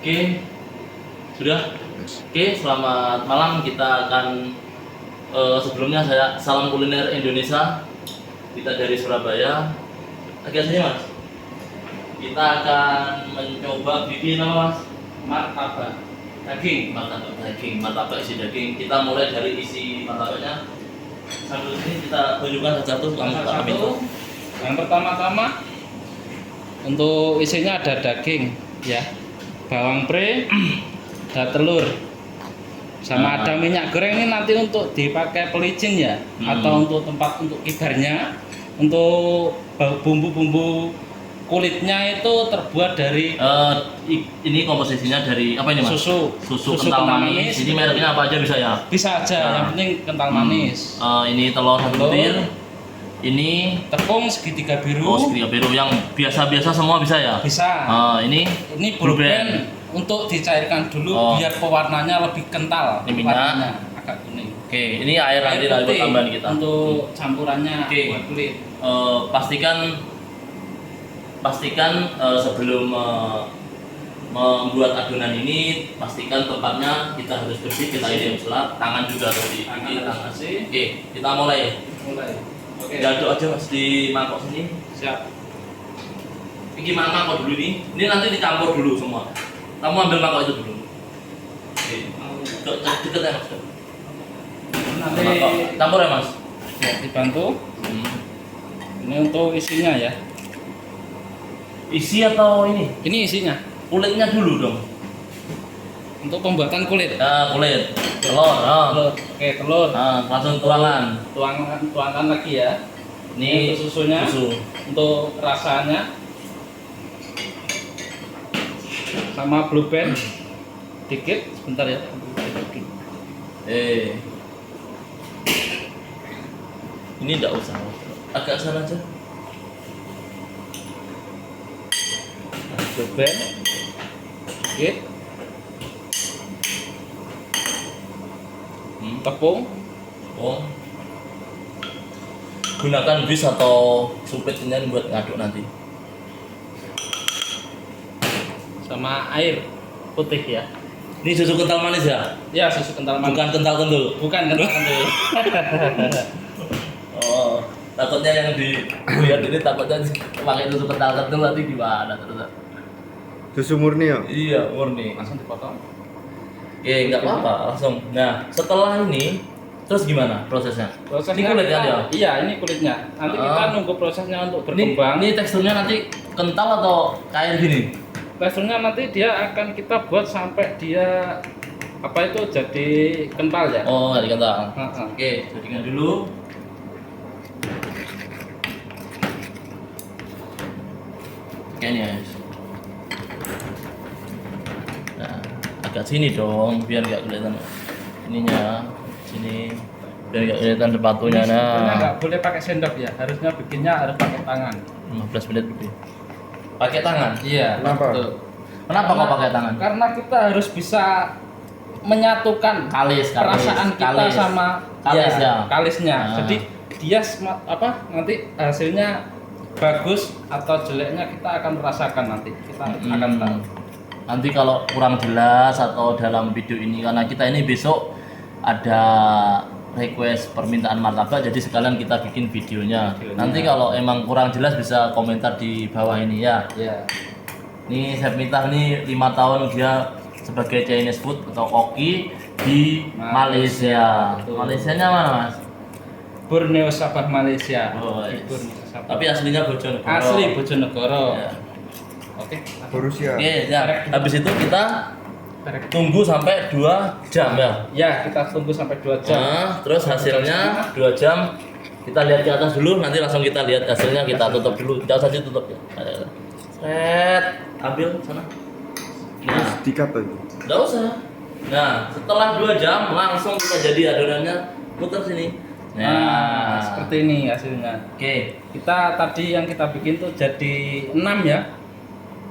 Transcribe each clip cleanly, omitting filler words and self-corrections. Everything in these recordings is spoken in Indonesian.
Oke, sudah. Oke, selamat malam. Kita akan sebelumnya saya salam kuliner Indonesia. Kita dari Surabaya. Agak sini mas. Kita akan mencoba bikin apa mas? Martabak daging. Martabak isi daging. Kita mulai dari isi martabaknya. Sambil sini kita tunjukkan satu-satu. Yang pertama-tama untuk isinya ada daging, ya, bawang pre, ada telur, sama ada minyak goreng. Ini nanti untuk dipakai pelicin ya, atau untuk tempat untuk kibarnya. Untuk bumbu-bumbu kulitnya itu terbuat dari ini komposisinya dari apa ini mas? Susu kental manis. Ini mereknya apa aja bisa ya? Bisa aja, yang penting kental manis. Ini telur 1 butir. Ini tepung segitiga biru. Oh, segitiga biru yang biasa-biasa semua bisa ya? Bisa. Ini Blue Band untuk dicairkan dulu biar pewarnanya lebih kental. Ini minyak warnanya agak kuning. Oke, ini air nanti buat tambahan kita. Untuk campurannya buat kulit. Pastikan sebelum membuat adonan ini, pastikan tempatnya kita harus bersih, kita ini selap, tangan juga harus dicuci. Oke, kita mulai. Oke. Diaduk aja mas di mangkok sini. Siap. Ini mangkok dulu nih. Ini nanti dicampur dulu semua. Kamu ambil mangkok itu dulu. Oke. Deket ya mas. Nanti Campur ya mas. Ya, dibantu. Ini untuk isinya ya. Isi atau ini? Ini isinya. Kulitnya dulu dong. Untuk pembuatan kulit. Kulit. Telur. Telur. Oke, telur. Langsung tuangan. Tuangkan lagi ya. Ini untuk susunya. Susu. Untuk rasanya. Sama Blue Band. Dikit, sebentar ya. Ini enggak usah. Agak sana aja. Blue Band. Dikit. Tepung. Gunakan bis atau sumpit ini buat ngaduk nanti. Sama air putih ya. Ini susu kental manis ya? Ya, susu kental manis. Bukan kental kentul. Bukan kental kentul. Takutnya yang dilihat ini takutnya pakai susu kental kentul nanti gimana terus? Susu murni ya? Iya, murni. Langsung dipotong. Nggak apa-apa, langsung. Nah, setelah ini terus gimana prosesnya? Prosesnya ini kulitnya ya? Iya, ini kulitnya. Nanti kita nunggu prosesnya untuk berkembang. Ini teksturnya nanti kental atau kayak gini? Teksturnya nanti dia akan kita buat sampai dia apa itu jadi kental ya. Nggak dikental. Oke, jadikan dulu. Oke, ini guys. Nah, agak sini dong, biar nggak kelihatan ininya. Sini, biar nggak kelihatan sepatunya. Nah, nggak boleh pakai sendok ya. Harusnya bikinnya harus pakai tangan. 15 menit lebih. Pakai tangan? Iya. Kenapa? Kenapa kok pakai tangan? Karena kita harus bisa menyatukan perasaan kita sama kalisnya. Jadi dia nanti hasilnya bagus atau jeleknya kita akan merasakan nanti. Kita akan tahu. Nanti kalau kurang jelas atau dalam video ini, karena kita ini besok ada request permintaan martabak, jadi sekalian kita bikin videonya. Nanti kalau emang kurang jelas bisa komentar di bawah ini ya. Iya. Ini Chef Miftah nih 5 tahun dia sebagai Chinese food atau koki di Malaysia. Malaysianya mana mas? Borneo, Sabah, Malaysia. Borneo, Sabah. Tapi aslinya Bojonegoro. Asli Bojonegoro. Ya. Oke. Borussia. Ya. Habis itu kita tunggu sampai 2 jam ya. Ya, kita tunggu sampai 2 jam. Terus hasilnya 2 jam kita lihat ke atas dulu, nanti langsung kita lihat hasilnya, kita tutup dulu. Kita saja tutup ya. Ambil sana. Terus dikat aja. Enggak usah. Nah, setelah 2 jam langsung kita jadi adonannya, putar sini. Nah, seperti ini hasilnya. Oke. Kita tadi yang kita bikin tuh jadi 6 ya.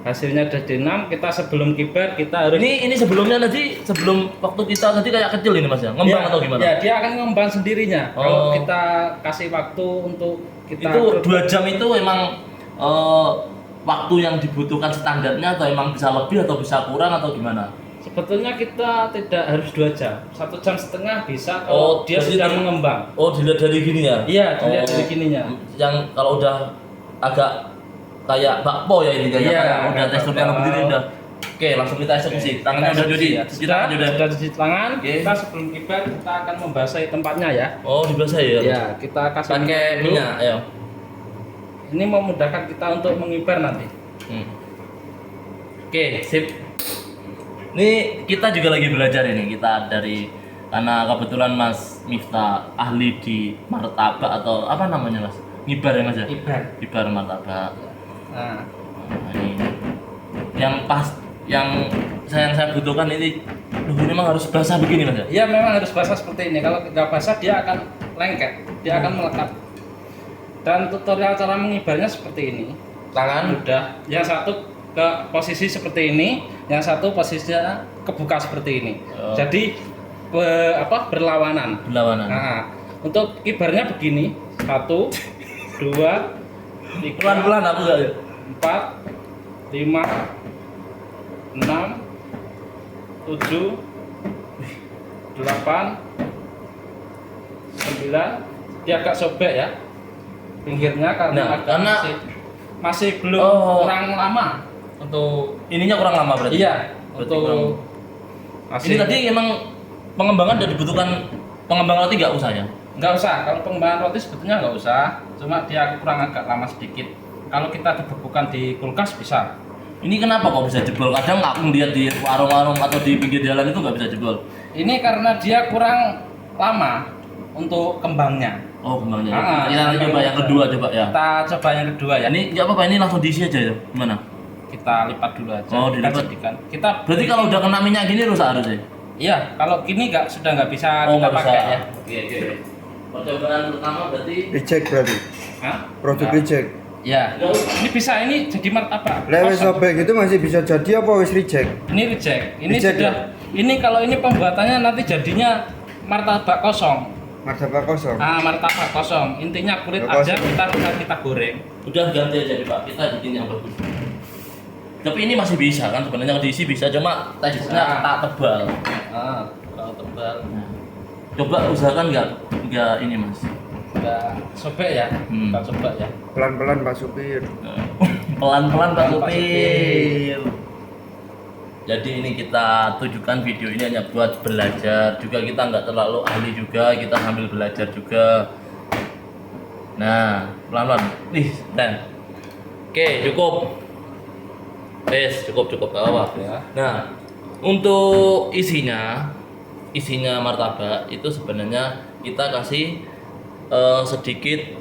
Hasilnya jadi 6. Kita sebelum kibar kita harus ini sebelumnya nanti sebelum waktu kita nanti kayak kecil ini mas ya, ngembang atau gimana? Ya, dia akan ngembang sendirinya. Kalau kita kasih waktu untuk kita itu 2 jam itu emang waktu yang dibutuhkan standarnya atau emang bisa lebih atau bisa kurang atau gimana? Sebetulnya kita tidak harus 2 jam, 1,5 jam bisa Oh, kalau dia jadi sedang itu- mengembang. Oh, dilihat dari gini ya? Iya, dilihat Oh, dari gininya. Yang kalau udah agak kayak bakpo ya ini kayaknya, Iya, kayak udah kayak teksturnya bakpo. lebih ini udah. Oke, langsung kita eksekusi. Tangannya udah cuci, Ya. cuci tangan udah. Sudah cuci tangan. Oke. Kita sebelum kibar kita akan membasahi tempatnya ya. Oh, dibasahi ya? Ya, kita kasih Pakai dulu. minyak, ayo. Ini memudahkan kita untuk mengibar nanti. Hmm. Oke, sip. Ini kita juga lagi belajar ini, kita dari karena kebetulan Mas Miftah ahli di martabak atau apa namanya Mas? Ngibar ya Mas ya? Ngibar martabak. Nah, Nah, ini yang pas yang saya butuhkan ini, ini memang harus basah begini Mas ya? iya memang harus basah seperti ini. Kalau nggak basah dia akan lengket, dia akan melekat. Dan tutorial cara mengibarnya seperti ini. Tangan Udah, yang satu ke posisi seperti ini, yang satu posisinya kebuka seperti ini. Oh. Jadi berlawanan. berlawanan. Nah, untuk kibarnya begini, 1, 2, 3, Pelan-pelan aku enggak ya? 4, 5, 6, 7, 8, 9. Dia agak sobek ya pinggirnya karena Nah, karena masih belum Oh. kurang lama untuk Ininya kurang lama berarti. iya Berarti untuk Ini tadi emang pengembangan udah dibutuhkan pengembangan roti nggak usah ya? nggak usah. Kalau pengembangan roti sebetulnya nggak usah, cuma dia kurang agak lama sedikit. Kalau kita dibekukan di kulkas bisa. Ini kenapa kok bisa jebol? Kadang aku lihat di warung-warung atau di pinggir jalan itu nggak bisa jebol. Ini karena dia kurang lama untuk kembangnya. Oh, kembangnya. Ah, Kita coba yang kedua coba ya. Kita coba yang kedua ya. Ini nggak apa-apa, ini langsung diisi aja ya. Gimana? Kita lipat dulu aja. Oh, Kita dilipat. jadikan. Kita Berarti kalau udah kena minyak gini rusak harusnya. iya, kalau gini sudah nggak bisa Oh, kita nggak bisa. pakai ya. Oke. Percobaan pertama berarti Reject berarti. Hah? Produk Nggak. reject. Ya. Ini bisa ini jadi martabak. Lewat kosong. sobek itu masih bisa jadi apa wis reject? Ini reject. Ini Reject sudah. Ini kalau ini pembuatannya nanti jadinya martabak kosong. Martabak kosong. Martabak kosong. Intinya kulit Kosong. aja kita goreng. udah ganti aja nih Pak. Kita bikin yang bagus. Tapi ini masih bisa kan sebenarnya diisi bisa, cuma teksturnya Bisa. tak tebal. Kalau tebal. Nah, coba usahakan nggak ini Mas. Nggak sobek ya. Hmm. Kita coba ya. Pelan-pelan Pak Supir. Pelan-pelan Pak Pak Supir. Jadi ini kita tujukan video ini hanya buat belajar juga, kita nggak terlalu ahli juga, kita sambil belajar juga. Nah, pelan-pelan. Nih, dan oke, cukup. Cukup gak apa-apa. Ya. Nah, untuk isinya martabak itu sebenarnya kita kasih sedikit.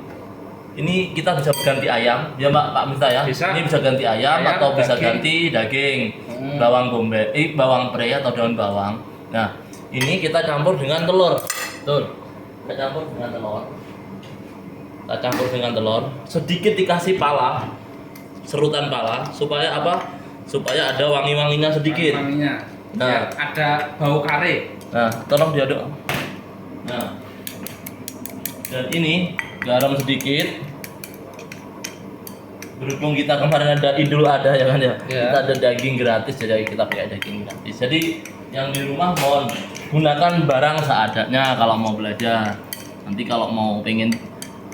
Ini kita bisa ganti ayam, ya Pak Miftah ya. Bisa. Ini bisa ganti ayam, Ayam, atau bisa daging. ganti daging, Hmm. bawang bombay, bawang pre atau daun bawang. Nah, ini kita campur dengan telur. Betul. Kita campur dengan telur. Kita campur dengan telur. Sedikit dikasih pala, serutan pala, supaya apa? Supaya ada wangi-wanginya sedikit. Wanginya. Nah. Ya, ada bau kare. Nah, tolong diaduk. Nah, dan ini garam sedikit. Berhubung kita kemarin ada Idul ada ya kan ya, Ya. kita ada daging gratis, jadi kita pakai daging gratis. Jadi yang di rumah mohon gunakan barang seadanya kalau mau belajar. Nanti kalau mau pengen,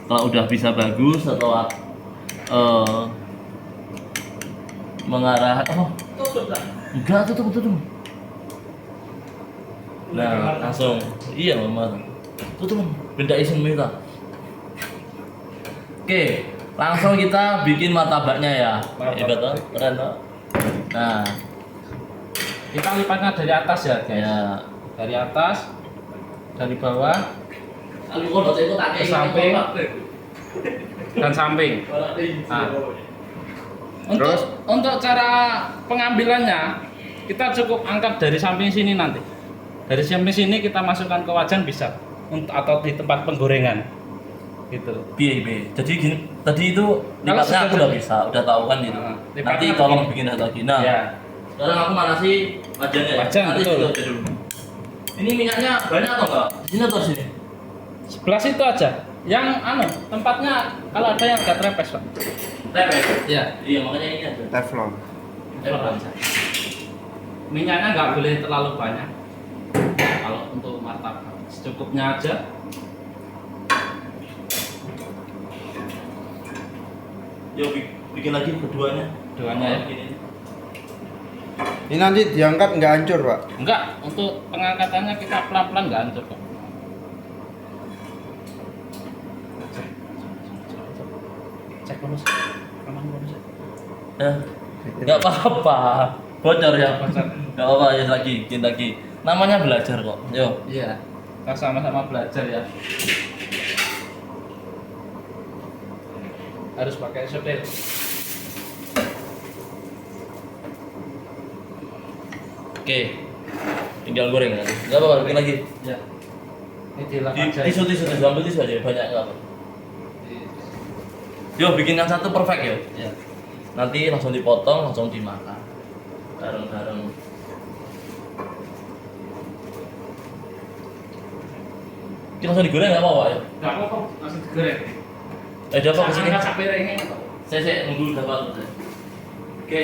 kalau udah bisa bagus atau mengarah, enggak tutup. Nah, langsung. Iya, Mama. Tutup, benda isin minta. Oke, langsung kita bikin martabaknya ya. Hebat toh, keren toh. Nah, Kita lipatnya dari atas ya, guys. ya. Dari atas, dari bawah, Ke samping. dan samping. Nah, Terus? untuk cara pengambilannya kita cukup angkat dari samping sini nanti. Dari samping sini kita masukkan ke wajan bisa atau di tempat penggorengan. Gitu. Biye. Jadi gini, tadi itu lipatnya sudah aku udah selesai. bisa, udah tahu kan gitu. Nah, Nanti lipatnya tolong begini. bikin satu lagi. Nah, Ya. sekarang aku manasi wajannya ya. Wajan, Nanti betul. kita aja dulu. Ini minyaknya banyak atau enggak? Di sini atau di sini? Sebelah situ aja. Yang tempatnya kalau ada yang agak trepes, Pak. Tep ya? Ya, Iya, makanya ini ada. Teflon. teflon saja. Minyaknya nggak boleh terlalu banyak. Kalau untuk martabak secukupnya aja. Yuk bikin lagi keduanya. Keduanya ya. Bikin ini. Ini nanti diangkat nggak hancur, Pak? Enggak, untuk pengangkatannya kita pelan-pelan nggak hancur kok. Cek bonus. Aman bonus. Nggak apa-apa. Bocor ya. Bocor. Nggak apa-apa, ya lagi, bikin lagi. Namanya belajar kok. Yo. Iya. Kita sama-sama belajar ya. Harus pakai setir. Oke. Tinggal goreng nanti. Nggak apa-apa, bikin lagi. Ya. Ini dilap Di aja. tisu ambil tisu aja banyak nggak apa. Yo, bikin yang satu perfect yo. Ya. Nanti langsung dipotong, langsung dimakan. Bareng-bareng. Ini langsung digoreng nggak apa-apa ya? Nggak apa-apa, langsung digoreng. Dapat kesini. Angkat sak piringnya. Saya nunggu dapat. Oke.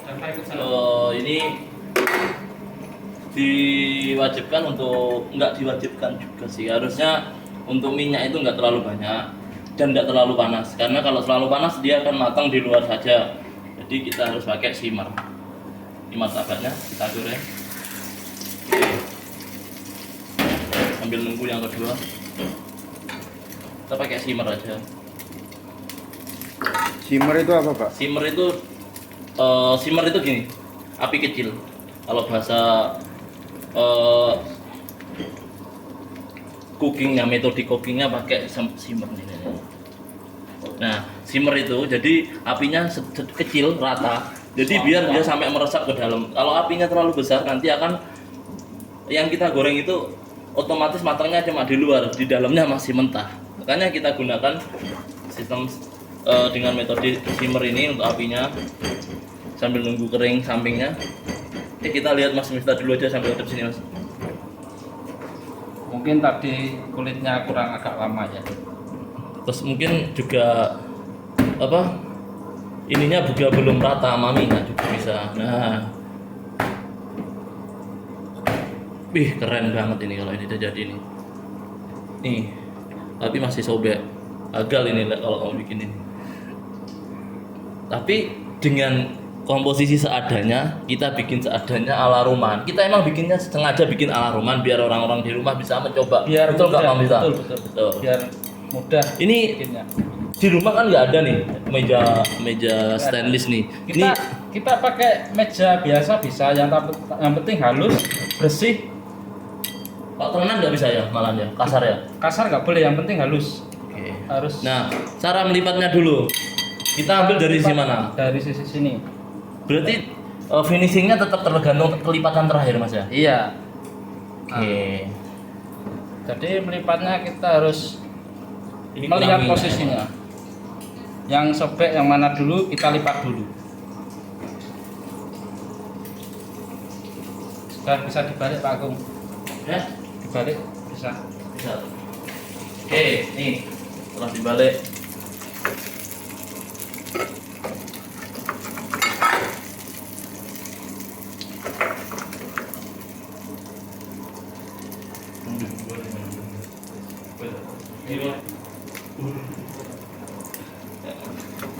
Dapat ikut sana. Ini diwajibkan untuk nggak diwajibkan juga sih, harusnya untuk minyak itu nggak terlalu banyak dan nggak terlalu panas, karena kalau terlalu panas dia akan matang di luar saja. Jadi kita harus pakai simmer. Ini martabaknya kita goreng. Oke. Sambil nunggu yang kedua, kita pakai simmer aja. Simmer itu apa, Pak? Simmer itu gini, api kecil. Kalau bahasa cookingnya, metode cookingnya pakai simmer ini. Nah, simmer itu jadi apinya kecil rata, jadi biar dia sampai meresap ke dalam. Kalau apinya terlalu besar nanti akan yang kita goreng itu otomatis matangnya cuma di luar, di dalamnya masih mentah. Makanya kita gunakan sistem dengan metode simmer ini untuk apinya sambil nunggu kering sampingnya. Kita lihat Mas Miftah dulu aja sambil hadap sini Mas. Mungkin tadi kulitnya kurang agak lama ya. Terus mungkin juga apa? Ininya juga belum rata, maminya juga bisa. Nah, wih keren banget ini kalau ini udah jadi nih. Nih, tapi masih sobek. Gagal ini kalau kamu bikin ini. Tapi dengan komposisi seadanya, kita bikin seadanya ala rumahan. Kita emang bikinnya sengaja bikin ala rumahan biar orang-orang di rumah bisa mencoba. Biar betul nggak mudah, Mam Mita? betul. Biar mudah Ini bikinnya. di rumah kan nggak ada nih meja stainless nih. Kita pakai meja biasa bisa, yang penting halus, bersih. Pak temenan nggak bisa ya malah ya, kasar ya. Kasar nggak boleh, yang penting halus. Oke. Harus. Nah, cara melipatnya dulu. Kita ambil dari sisi mana? Dari sisi sini. Berarti finishingnya tetap tergantung kelipatan terakhir Mas ya? Iya. Oke. Jadi melipatnya kita harus Ini melihat kurang posisinya. Yang sobek yang mana dulu kita lipat dulu. Sudah bisa dibalik Pak Agung. Ya? Dibalik bisa. Bisa. Oke, nih setelah dibalik.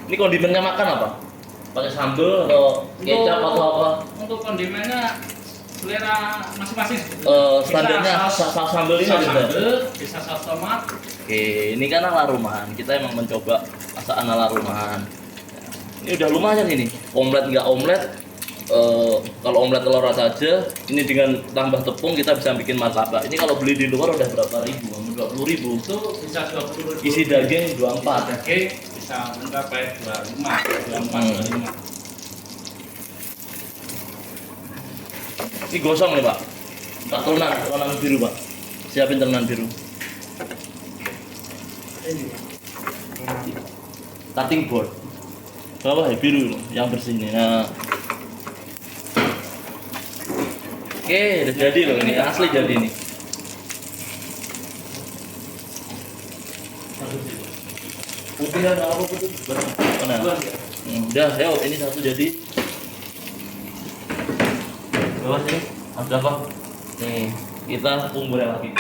Ini kondimennya makan apa? Pakai sambal atau kecap atau apa? Untuk kondimennya selera masing-masing. Standarnya saus sambal ini bisa ada. sambal, bisa saus tomat. Oke, ini kan ala rumahan. Kita emang mencoba masakan ala rumahan. Ini udah lumayan ini. Omelet nggak omelet. Kalau omelet telur saja, ini dengan tambah tepung kita bisa bikin martabak. Ini kalau beli di luar udah berapa ribu? 20.000. Itu bisa 20.000. Isi daging 24. Daging bisa mencapai 24, 25. Ini gosong nih Pak. Pak tenan biru Pak. Siapin tenan biru. Cutting board. Bawah ya biru yang bersih nih. Nah. Oke, udah jadi loh ini, asli jadi nih. Putih ya, kalau aku putih. Mana? Udah, ayo ini satu jadi. Bawa sini. Ada apa? Nih, kita umurnya lagi.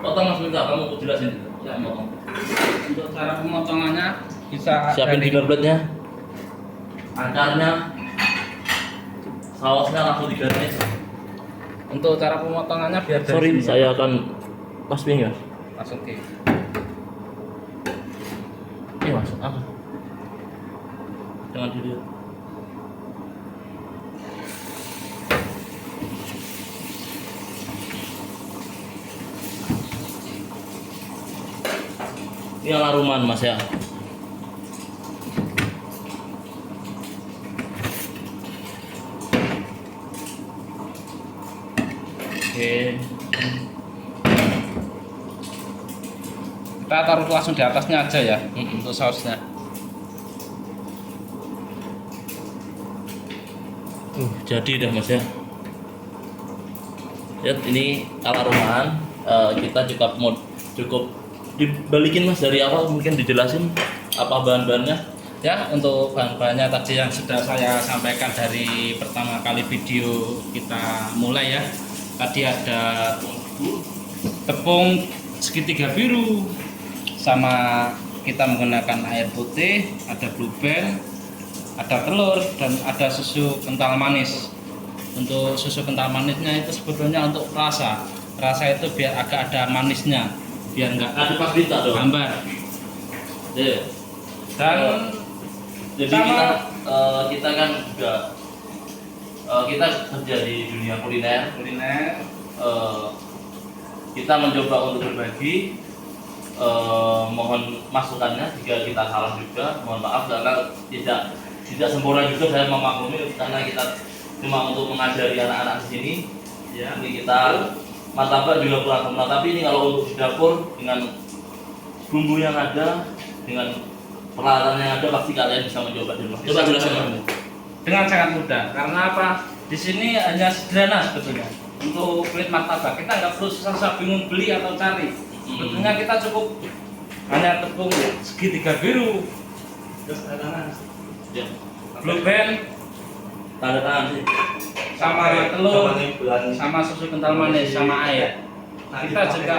Potong Mas minta, kamu jelasin. Ya, potong. Untuk cara pemotongannya bisa Siapin dari- finger blade-nya. Angkarnya. Sausnya langsung digaris. Untuk cara pemotongannya biar dari Sorry, sini. saya akan pas ya. Masukin. Ini Mas, apa? Jangan dilihat. Ini ala rumahan Mas ya. Oke. Kita taruh langsung di atasnya aja ya untuk sausnya. Jadi dah Mas ya. Lihat ini ala rumahan. Kita cukup dibalikin Mas dari awal, mungkin dijelasin apa bahan-bahannya. Ya, untuk bahan-bahannya tadi yang sudah saya sampaikan dari pertama kali video kita mulai ya. Tadi ada tepung segitiga biru, sama kita menggunakan air putih, ada blue band, ada telur, dan ada susu kental manis. Untuk susu kental manisnya itu sebetulnya untuk rasa itu biar agak ada manisnya, biar nggak Ada pas berita dong. hambar. Iya. Dan Jadi sama- kita kan juga kita kerja di dunia kuliner. Kita mencoba untuk berbagi. Mohon masukannya jika kita salah juga. Mohon maaf karena tidak sempurna juga, saya memaklumi karena kita cuma untuk mengajari anak-anak di sini. ya, Ini kita martabak juga kurang sempurna. Tapi ini kalau untuk di dapur dengan bumbu yang ada, dengan peralatan yang ada, pasti kalian bisa mencoba di rumah. Coba jelaskan Mas. dengan sangat mudah. Karena apa? Di sini hanya sederhana sebetulnya. Untuk kulit martabak kita nggak perlu susah-susah bingung beli atau cari. Sebetulnya kita cukup hanya tepung segitiga biru, Ya. blue band, Tanda tangan sih. sama telur, sama susu kental manis, sama air. Kita juga